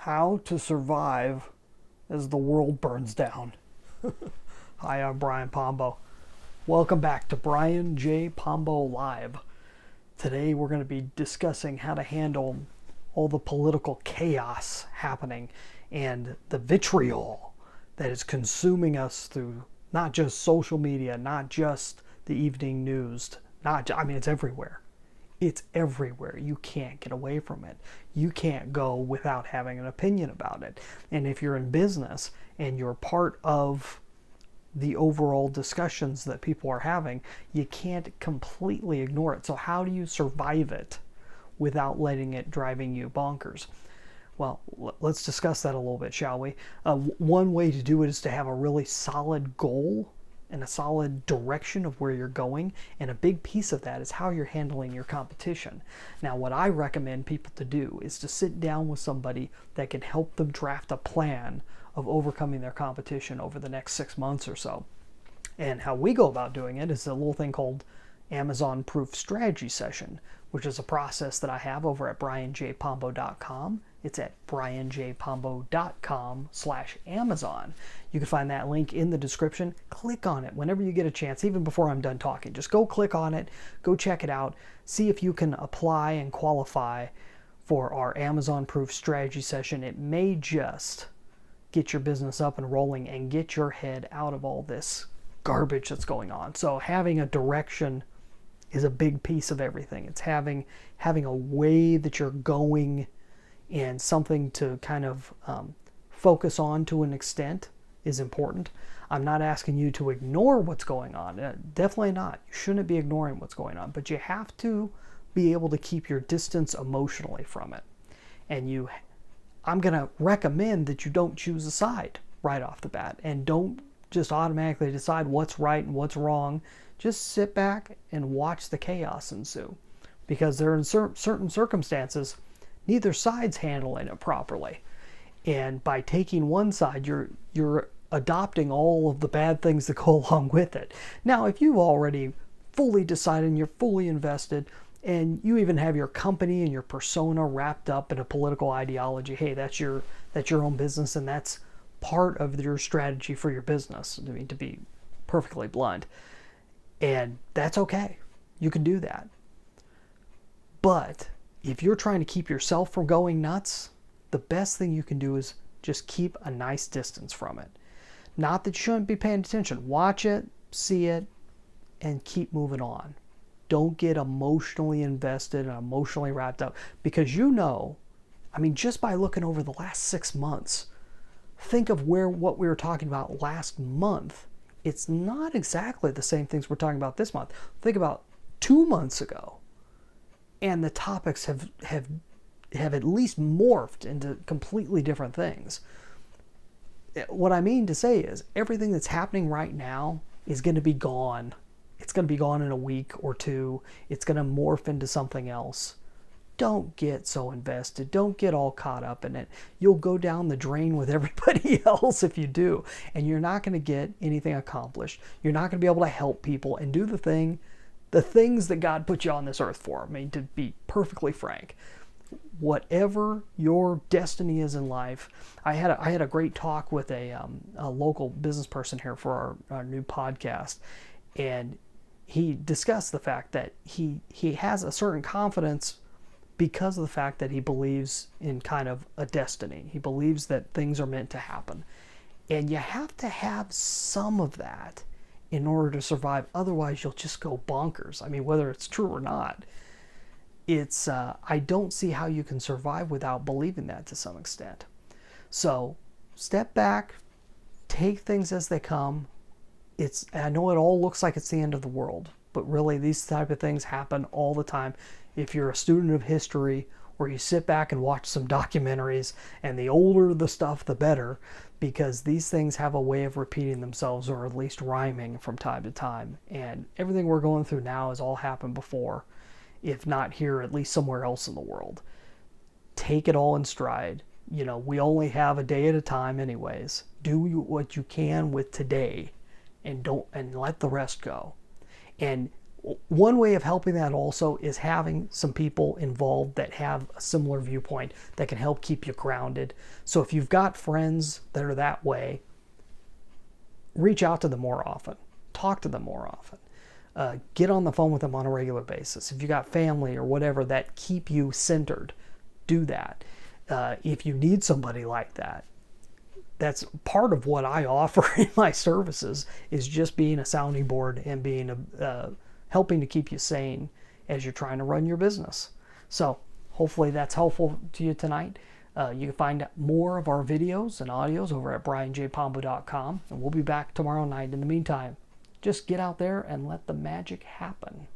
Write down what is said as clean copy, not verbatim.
How to survive as the world burns down. Hi, I'm Brian Pombo. Welcome back to Brian J. Pombo Live. Today we're going to be discussing how to handle all the political chaos happening and the vitriol that is consuming us through not just social media, not just the evening news, it's everywhere. It's everywhere. You can't get away from it. You can't go without having an opinion about it. And if you're in business and you're part of the overall discussions that people are having, you can't completely ignore it. So how do you survive it without letting it driving you bonkers? Well, let's discuss that a little bit, shall we? One way to do it is to have a really solid goal and a solid direction of where you're going, and a big piece of that is how you're handling your competition. Now, what I recommend people to do is to sit down with somebody that can help them draft a plan of overcoming their competition over the next 6 months or so. And how we go about doing it is a little thing called Amazon Proof Strategy Session, which is a process that I have over at brianjpombo.com. It's at brianjpombo.com/Amazon. You can find that link in the description. Click on it whenever you get a chance, even before I'm done talking. Just go click on it, go check it out, see if you can apply and qualify for our Amazon Proof Strategy Session. It may just get your business up and rolling and get your head out of all this garbage that's going on. So having a direction is a big piece of everything. It's having a way that you're going and something to kind of focus on to an extent is important. I'm not asking you to ignore what's going on. Definitely not. You shouldn't be ignoring what's going on, but you have to be able to keep your distance emotionally from it. And I'm going to recommend that you don't choose a side right off the bat and don't just automatically decide what's right and what's wrong. Just sit back and watch the chaos ensue, because there are certain circumstances neither side's handling it properly, and by taking one side you're adopting all of the bad things that go along with it. Now, if you've already fully decided and you're fully invested and you even have your company and your persona wrapped up in a political ideology, hey, that's your own business and that's part of your strategy for your business, I mean, to be perfectly blunt. And that's okay. You can do that. But if you're trying to keep yourself from going nuts, the best thing you can do is just keep a nice distance from it. Not that you shouldn't be paying attention. Watch it, see it, and keep moving on. Don't get emotionally invested and emotionally wrapped up, because just by looking over the last 6 months, think of what we were talking about last month. It's not exactly the same things we're talking about this month. Think about 2 months ago, and the topics have at least morphed into completely different things. What I mean to say is everything that's happening right now is going to be gone. It's going to be gone in a week or two. It's going to morph into something else. Don't get so invested. Don't get all caught up in it. You'll go down the drain with everybody else if you do. And you're not going to get anything accomplished. You're not going to be able to help people and do the things that God put you on this earth for. I mean, to be perfectly frank, whatever your destiny is in life. I had a great talk with a local business person here for our new podcast. And he discussed the fact that he has a certain confidence because of the fact that he believes in kind of a destiny. He believes that things are meant to happen. And you have to have some of that in order to survive. Otherwise, you'll just go bonkers. I mean, whether it's true or not, I don't see how you can survive without believing that to some extent. So step back, take things as they come. I know it all looks like it's the end of the world, but really these type of things happen all the time. If you're a student of history, or you sit back and watch some documentaries, and the older the stuff, the better, because these things have a way of repeating themselves, or at least rhyming from time to time. And everything we're going through now has all happened before, if not here, at least somewhere else in the world. Take it all in stride. We only have a day at a time anyways. Do what you can with today, and let the rest go. And One way of helping that also is having some people involved that have a similar viewpoint that can help keep you grounded. So if you've got friends that are that way, reach out to them more often. Talk to them more often. Get on the phone with them on a regular basis. If you got family or whatever that keep you centered, do that. If you need somebody like that, that's part of what I offer in my services, is just being a sounding board and being helping to keep you sane as you're trying to run your business. So hopefully that's helpful to you tonight. You can find more of our videos and audios over at brianjpombo.com, and we'll be back tomorrow night. In the meantime, just get out there and let the magic happen.